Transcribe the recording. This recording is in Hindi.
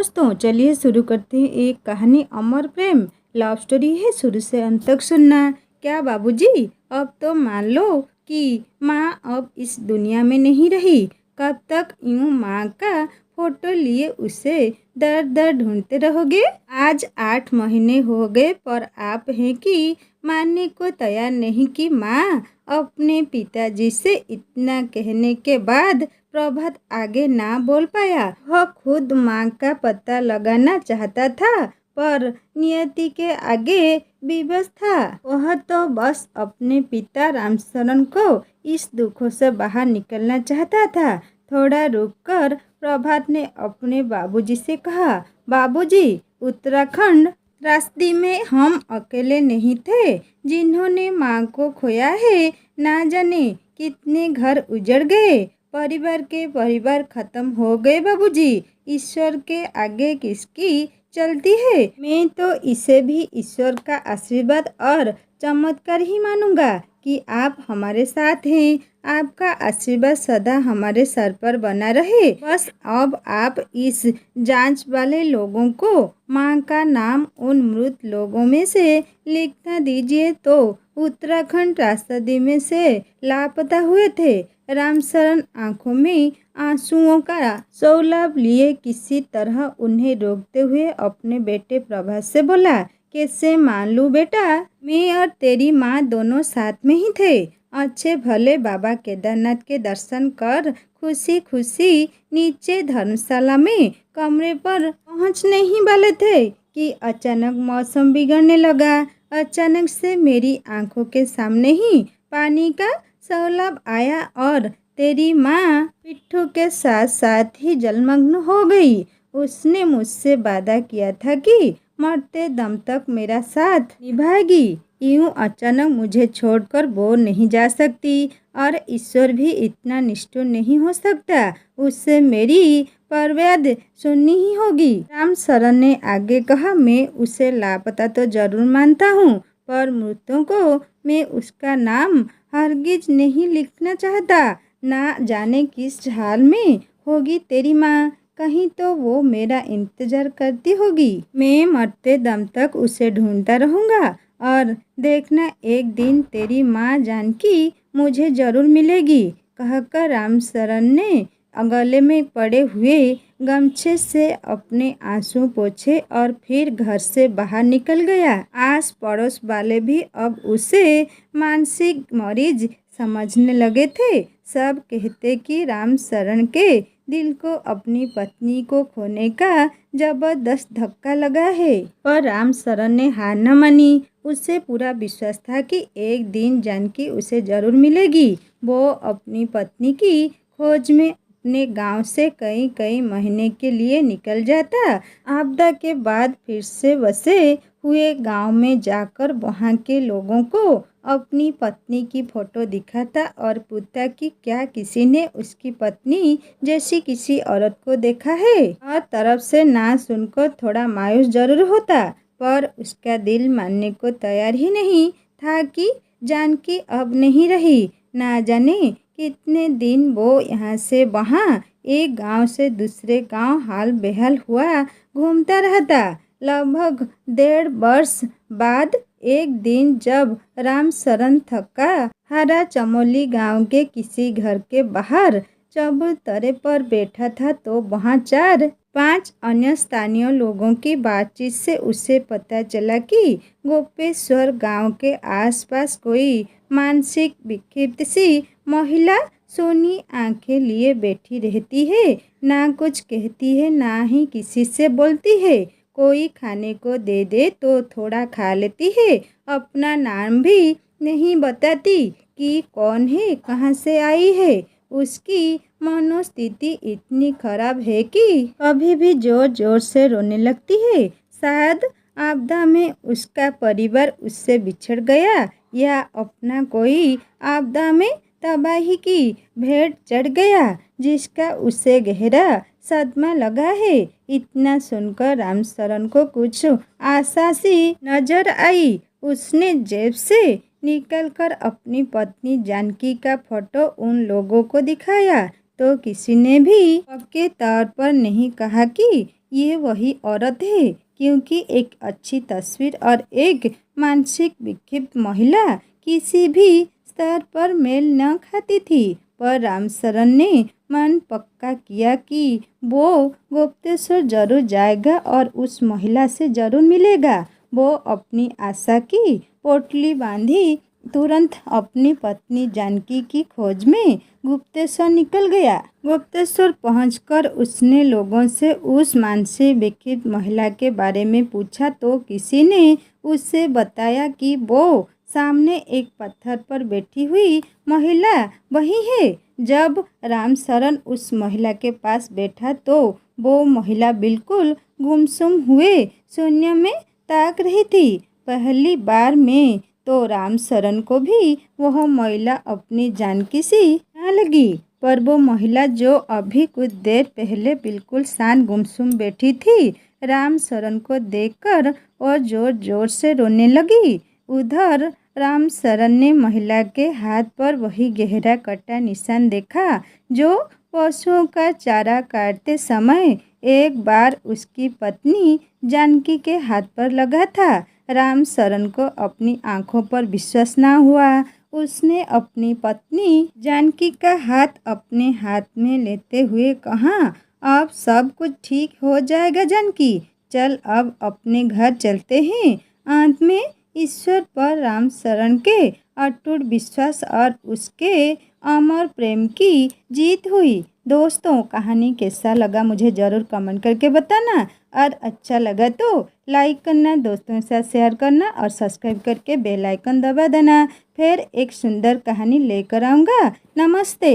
दोस्तों चलिए शुरू करते हैं एक कहानी अमर प्रेम लव स्टोरी है। शुरू से अंत तक सुनना। क्या बाबूजी, अब तो मान लो कि माँ अब इस दुनिया में नहीं रही। कब तक यूं माँ का फोटो लिए उसे दर दर ढूंढते रहोगे? आज 8 महीने हो गए पर आप हैं कि मानने को तैयार नहीं कि माँ। अपने पिताजी से इतना कहने के बाद प्रभात आगे ना बोल पाया। वह खुद माँ का पता लगाना चाहता था पर नियति के आगे विवश था। वह तो बस अपने पिता रामशरण को इस दुखों से बाहर निकलना चाहता था। थोड़ा रुककर प्रभात ने अपने बाबूजी से कहा, बाबूजी, उत्तराखंड रास्ते में हम अकेले नहीं थे जिन्होंने माँ को खोया है। ना जाने कितने घर उजड़ गए, परिवार खत्म हो गए। बाबूजी, ईश्वर के आगे किसकी चलती है? मैं तो इसे भी ईश्वर का आशीर्वाद और चमत्कार ही मानूंगा कि आप हमारे साथ हैं। आपका आशीर्वाद सदा हमारे सर पर बना रहे। बस अब आप इस जांच वाले लोगों को माँ का नाम उन मृत लोगों में से लिखना दीजिए तो उत्तराखंड रास्ते में से लापता हुए थे। रामशरण आंखों में आंसुओं का सौलाभ लिए किसी तरह उन्हें रोकते हुए अपने बेटे प्रभात से बोला, कैसे मान लूं बेटा, मैं और तेरी माँ दोनों साथ में ही थे। अच्छे भले बाबा केदारनाथ के दर्शन कर खुशी खुशी नीचे धर्मशाला में कमरे पर पहुँचने ही वाले थे कि अचानक मौसम बिगड़ने लगा। अचानक से मेरी आंखों के सामने ही पानी का सैलाब आया और तेरी माँ पिट्ठू के साथ साथ ही जलमग्न हो गई। उसने मुझसे वादा किया था कि मरते दम तक मेरा साथ निभाएगी। यूं अचानक मुझे छोड़कर वो नहीं जा सकती और ईश्वर भी इतना निष्ठुर नहीं हो सकता। उससे मेरी फरियाद सुननी ही होगी। रामशरण ने आगे कहा, मैं उसे लापता तो जरूर मानता हूँ पर मृतों को मैं उसका नाम हरगिज नहीं लिखना चाहता। ना जाने किस हाल में होगी तेरी माँ, कहीं तो वो मेरा इंतजार करती होगी। मैं मरते दम तक उसे ढूंढता रहूँगा और देखना एक दिन तेरी माँ जानकी मुझे जरूर मिलेगी। कहकर रामशरण ने गले में पड़े हुए गमछे से अपने आंसू पोंछे और फिर घर से बाहर निकल गया। आस पड़ोस वाले भी अब उसे मानसिक मरीज समझने लगे थे। सब कहते कि रामशरण के दिल को अपनी पत्नी को खोने का जबरदस्त धक्का लगा है। पर रामशरण ने हार न मानी। उसे पूरा विश्वास था कि एक दिन जानकी उसे जरूर मिलेगी। वो अपनी पत्नी की खोज में अपने गांव से कई महीने के लिए निकल जाता। आपदा के बाद फिर से बसे हुए गांव में जाकर वहां के लोगों को अपनी पत्नी की फोटो दिखाता और पूछता कि क्या किसी ने उसकी पत्नी जैसी किसी औरत को देखा है। हर तरफ से ना सुनकर थोड़ा मायूस जरूर होता पर उसका दिल मानने को तैयार ही नहीं था कि जानकी अब नहीं रही। ना जाने कितने दिन वो यहाँ से वहाँ, एक गांव से दूसरे गांव हाल बेहाल हुआ घूमता रहता। लगभग 1.5 वर्ष बाद एक दिन जब रामशरण थका हारा चमोली गांव के किसी घर के बाहर चबूतरे पर बैठा था तो वहां 4-5 अन्य स्थानीय लोगों की बातचीत से उसे पता चला कि गोपेश्वर गांव के आसपास कोई मानसिक विक्षिप्त सी महिला सोनी आंखें लिए बैठी रहती है। ना कुछ कहती है ना ही किसी से बोलती है। कोई खाने को दे दे तो थोड़ा खा लेती है। अपना नाम भी नहीं बताती कि कौन है, कहाँ से आई है। उसकी मनोस्थिति इतनी खराब है कि कभी भी जोर जोर से रोने लगती है। शायद आपदा में उसका परिवार उससे बिछड़ गया या अपना कोई आपदा में तबाही की भेंट चढ़ गया जिसका उसे गहरा सदमा लगा है। इतना सुनकर रामशरण को कुछ आशा सी नजर आई। उसने जेब से निकलकर अपनी पत्नी जानकी का फोटो उन लोगों को दिखाया तो किसी ने भी पक्के तौर पर नहीं कहा कि ये वही औरत है, क्योंकि एक अच्छी तस्वीर और एक मानसिक विक्षिप्त महिला किसी भी स्तर पर मेल न खाती थी। पर रामशरण ने मन पक्का किया कि वो गुप्तेश्वर जरूर जाएगा और उस महिला से जरूर मिलेगा। वो अपनी आशा की पोटली बांधी तुरंत अपनी पत्नी जानकी की खोज में गुप्तेश्वर निकल गया। गुप्तेश्वर पहुंचकर उसने लोगों से उस मानसिक विकृत महिला के बारे में पूछा तो किसी ने उससे बताया कि वो सामने एक पत्थर पर बैठी हुई महिला वही है। जब रामशरण उस महिला के पास बैठा तो वो महिला बिल्कुल गुमसुम हुए शून्य में ताक रही थी। पहली बार में तो रामशरण को भी वह महिला अपनी जानकी सी न लगी, पर वो महिला जो अभी कुछ देर पहले बिल्कुल शांत गुमसुम बैठी थी, रामशरण को देखकर और जोर जोर से रोने लगी। उधर रामशरण ने महिला के हाथ पर वही गहरा कटा निशान देखा जो पशुओं का चारा काटते समय एक बार उसकी पत्नी जानकी के हाथ पर लगा था। रामशरण को अपनी आंखों पर विश्वास न हुआ। उसने अपनी पत्नी जानकी का हाथ अपने हाथ में लेते हुए कहा, अब सब कुछ ठीक हो जाएगा जानकी, चल अब अपने घर चलते हैं। अंत में ईश्वर पर रामशरण के अटूट विश्वास और उसके अमर प्रेम की जीत हुई। दोस्तों, कहानी कैसा लगा मुझे ज़रूर कमेंट करके बताना, और अच्छा लगा तो लाइक करना, दोस्तों के साथ शेयर करना और सब्सक्राइब करके बेल आइकन दबा देना। फिर एक सुंदर कहानी लेकर आऊँगा। नमस्ते।